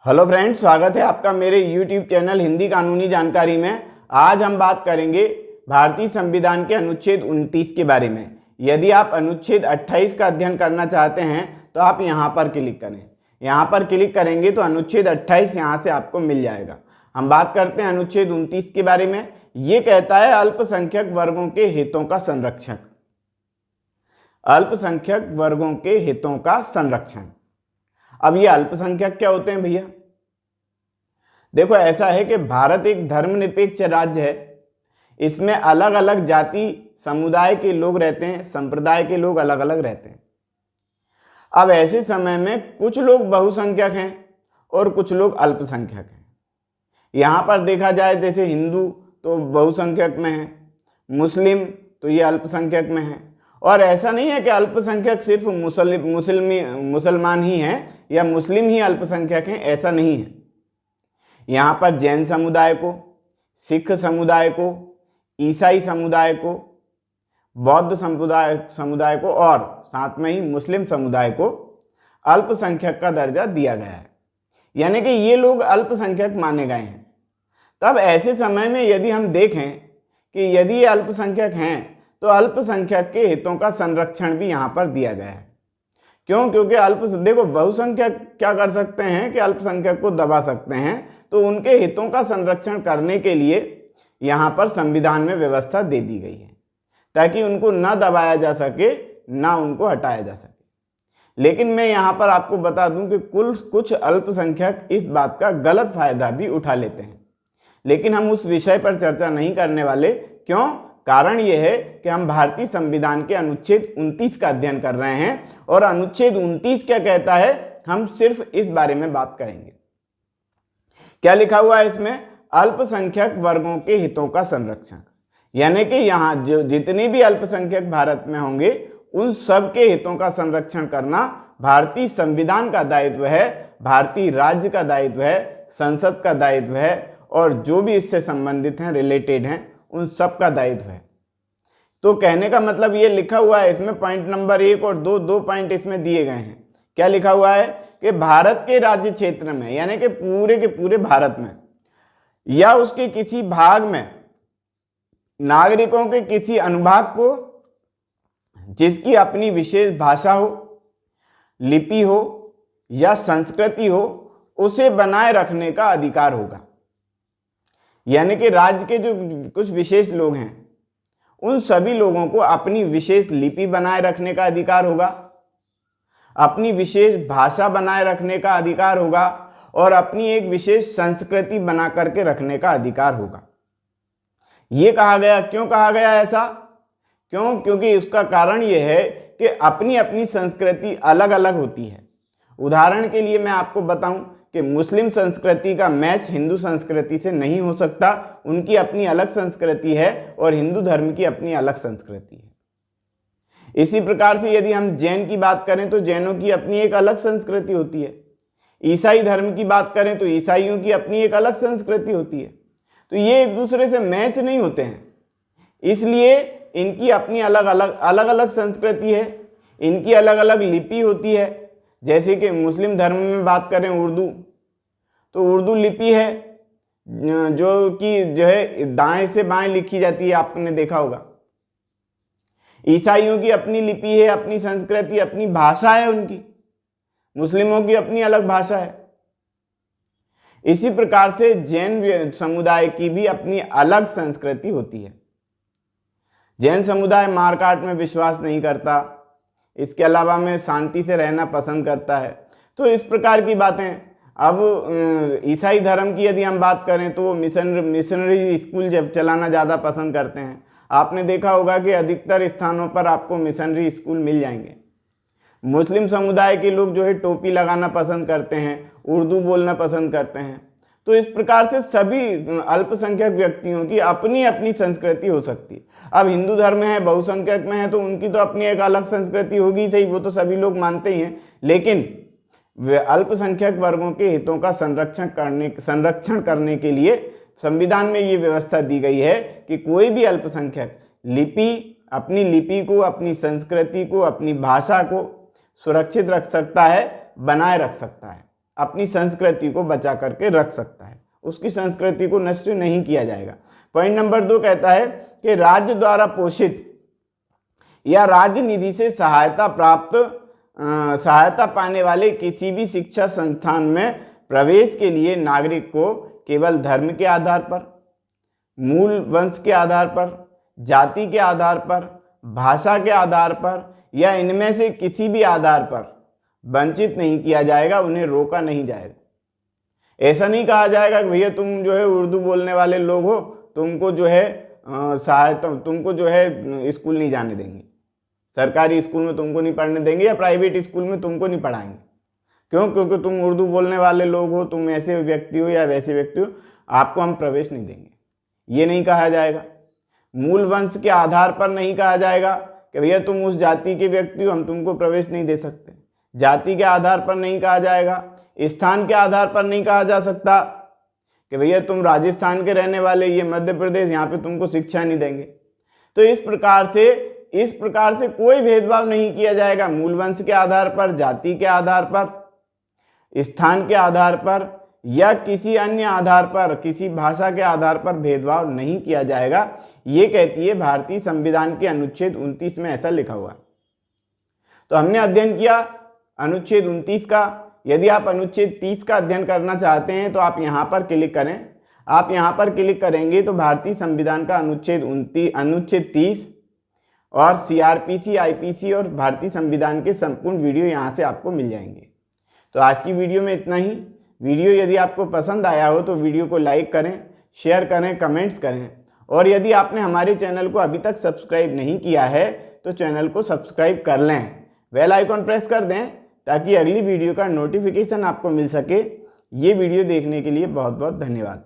Hello friends, स्वागत है आपका मेरे यूट्यूब चैनल हिंदी कानूनी जानकारी में। आज हम बात करेंगे भारतीय संविधान के अनुच्छेद 29 के बारे में। यदि आप अनुच्छेद 28 का अध्ययन करना चाहते हैं तो आप यहाँ पर क्लिक करें। यहाँ पर क्लिक करेंगे तो अनुच्छेद 28 यहाँ से आपको मिल जाएगा। हम बात करते हैं अनुच्छेद 29 के बारे में। ये कहता है अल्पसंख्यक वर्गों के हितों का संरक्षण। अल्पसंख्यक वर्गों के हितों का संरक्षण। अब ये अल्पसंख्यक क्या होते हैं भैया? देखो, ऐसा है कि भारत एक धर्मनिरपेक्ष राज्य है। इसमें अलग अलग जाति समुदाय के लोग रहते हैं, संप्रदाय के लोग अलग अलग रहते हैं। अब ऐसे समय में कुछ लोग बहुसंख्यक हैं और कुछ लोग अल्पसंख्यक हैं। यहाँ पर देखा जाए जैसे हिंदू तो बहुसंख्यक में है, मुस्लिम तो ये अल्पसंख्यक में है। और ऐसा नहीं है कि अल्पसंख्यक सिर्फ मुसलमान ही हैं या मुस्लिम ही अल्पसंख्यक हैं, ऐसा नहीं है। यहाँ पर जैन समुदाय को, सिख समुदाय को, ईसाई समुदाय को, बौद्ध समुदाय को और साथ में ही मुस्लिम समुदाय को अल्पसंख्यक का दर्जा दिया गया है, यानी कि ये लोग अल्पसंख्यक माने गए हैं। तब ऐसे समय में यदि हम देखें कि यदि ये अल्पसंख्यक हैं तो अल्पसंख्यक के हितों का संरक्षण भी यहाँ पर दिया गया है। क्यों? क्योंकि देखो, बहुसंख्यक क्या कर सकते हैं कि अल्पसंख्यक को दबा सकते हैं, तो उनके हितों का संरक्षण करने के लिए यहाँ पर संविधान में व्यवस्था दे दी गई है ताकि उनको ना दबाया जा सके ना उनको हटाया जा सके। लेकिन मैं यहाँ पर आपको बता दूं कि कुछ अल्पसंख्यक इस बात का गलत फायदा भी उठा लेते हैं, लेकिन हम उस विषय पर चर्चा नहीं करने वाले। क्यों? कारण यह है कि हम भारतीय संविधान के अनुच्छेद 29 का अध्ययन कर रहे हैं और अनुच्छेद 29 क्या कहता है, हम सिर्फ इस बारे में बात करेंगे। क्या लिखा हुआ है इसमें? अल्पसंख्यक वर्गों के हितों का संरक्षण, यानी कि यहाँ जो जितने भी अल्पसंख्यक भारत में होंगे उन सब के हितों का संरक्षण करना भारतीय संविधान का दायित्व है, भारतीय राज्य का दायित्व है, संसद का दायित्व है और जो भी इससे संबंधित हैं, रिलेटेड हैं, उन सब का दायित्व है। तो कहने का मतलब ये लिखा हुआ है इसमें, पॉइंट नंबर 1 और 2, 2 पॉइंट इसमें दिए गए हैं। क्या लिखा हुआ है कि भारत के राज्य क्षेत्र में, यानी कि पूरे के पूरे भारत में या उसके किसी भाग में नागरिकों के किसी अनुभाग को जिसकी अपनी विशेष भाषा हो, लिपि हो या संस्कृति हो, उसे बनाए रखने का अधिकार होगा। यानी कि राज्य के जो कुछ विशेष लोग हैं उन सभी लोगों को अपनी विशेष लिपि बनाए रखने का अधिकार होगा, अपनी विशेष भाषा बनाए रखने का अधिकार होगा और अपनी एक विशेष संस्कृति बना करके रखने का अधिकार होगा। ये कहा गया। क्यों कहा गया ऐसा? क्यों? क्योंकि इसका कारण यह है कि अपनी अपनी संस्कृति अलग अलग होती है। उदाहरण के लिए मैं आपको बताऊं कि मुस्लिम संस्कृति का मैच हिंदू संस्कृति से नहीं हो सकता, उनकी अपनी अलग संस्कृति है और हिंदू धर्म की अपनी अलग संस्कृति है। इसी प्रकार से यदि हम जैन की बात करें तो जैनों की अपनी एक अलग संस्कृति होती है। ईसाई धर्म की बात करें तो ईसाइयों की अपनी एक अलग संस्कृति होती है। तो ये एक दूसरे से मैच नहीं होते हैं, इसलिए इनकी अपनी अलग अलग संस्कृति है, इनकी अलग अलग लिपि होती है। जैसे कि मुस्लिम धर्म में बात करें उर्दू, तो उर्दू लिपि है जो है दाएं से बाएं लिखी जाती है, आपने देखा होगा। ईसाइयों की अपनी लिपि है, अपनी संस्कृति, अपनी भाषा है उनकी। मुस्लिमों की अपनी अलग भाषा है। इसी प्रकार से जैन समुदाय की भी अपनी अलग संस्कृति होती है। जैन समुदाय मारकाट में विश्वास नहीं करता, इसके अलावा में शांति से रहना पसंद करता है। तो इस प्रकार की बातें। अब ईसाई धर्म की यदि हम बात करें तो वो मिशनरी स्कूल जब चलाना ज़्यादा पसंद करते हैं। आपने देखा होगा कि अधिकतर स्थानों पर आपको मिशनरी स्कूल मिल जाएंगे। मुस्लिम समुदाय के लोग जो है टोपी लगाना पसंद करते हैं, उर्दू बोलना पसंद करते हैं। तो इस प्रकार से सभी अल्पसंख्यक व्यक्तियों की अपनी अपनी संस्कृति हो सकती है। अब हिंदू धर्म में है, बहुसंख्यक में है, तो उनकी तो अपनी एक अलग संस्कृति होगी, सही, वो तो सभी लोग मानते ही हैं। लेकिन वे अल्पसंख्यक वर्गों के हितों का संरक्षण करने के लिए संविधान में ये व्यवस्था दी गई है कि कोई भी अल्पसंख्यक अपनी लिपि को, अपनी संस्कृति को, अपनी भाषा को सुरक्षित रख सकता है, बनाए रख सकता है। अपनी संस्कृति को बचा करके रख सकता है, उसकी संस्कृति को नष्ट नहीं किया जाएगा। पॉइंट नंबर 2 कहता है कि राज्य द्वारा पोषित या राज्य निधि से सहायता पाने वाले किसी भी शिक्षा संस्थान में प्रवेश के लिए नागरिक को केवल धर्म के आधार पर, मूल वंश के आधार पर, जाति के आधार पर, भाषा के आधार पर या इनमें से किसी भी आधार पर वंचित नहीं किया जाएगा, उन्हें रोका नहीं जाएगा। ऐसा नहीं कहा जाएगा कि भैया तुम जो है उर्दू बोलने वाले लोग हो, तुमको जो है तुमको जो है स्कूल नहीं जाने देंगे, सरकारी स्कूल में तुमको नहीं पढ़ने देंगे या प्राइवेट स्कूल में तुमको नहीं पढ़ाएंगे। क्यों? क्योंकि तुम उर्दू बोलने वाले लोग हो, तुम ऐसे व्यक्ति हो या वैसे व्यक्ति हो, आपको हम प्रवेश नहीं देंगे, ये नहीं कहा जाएगा। मूल वंश के आधार पर नहीं कहा जाएगा कि भैया तुम उस जाति के व्यक्ति हो, हम तुमको प्रवेश नहीं दे सकते। जाति के आधार पर नहीं कहा जाएगा, स्थान के आधार पर नहीं कहा जा सकता कि भैया तुम राजस्थान के रहने वाले, ये मध्य प्रदेश, यहाँ पे तुमको शिक्षा नहीं देंगे। तो इस प्रकार से कोई भेदभाव नहीं किया जाएगा। मूल वंश के आधार पर, जाति के आधार पर, स्थान के आधार पर या किसी अन्य आधार पर, किसी भाषा के आधार पर भेदभाव नहीं किया जाएगा, ये कहती है भारतीय संविधान के अनुच्छेद 29 में ऐसा लिखा हुआ है। तो हमने अध्ययन किया अनुच्छेद 29 का। यदि आप अनुच्छेद 30 का अध्ययन करना चाहते हैं तो आप यहाँ पर क्लिक करें। आप यहाँ पर क्लिक करेंगे तो भारतीय संविधान का अनुच्छेद 30 और CRPC, IPC और भारतीय संविधान के संपूर्ण वीडियो यहाँ से आपको मिल जाएंगे। तो आज की वीडियो में इतना ही। वीडियो यदि आपको पसंद आया हो तो वीडियो को लाइक करें, शेयर करें, कमेंट्स करें, और यदि आपने हमारे चैनल को अभी तक सब्सक्राइब नहीं किया है तो चैनल को सब्सक्राइब कर लें, बेल आइकॉन प्रेस कर दें ताकि अगली वीडियो का नोटिफिकेशन आपको मिल सके। ये वीडियो देखने के लिए बहुत बहुत धन्यवाद।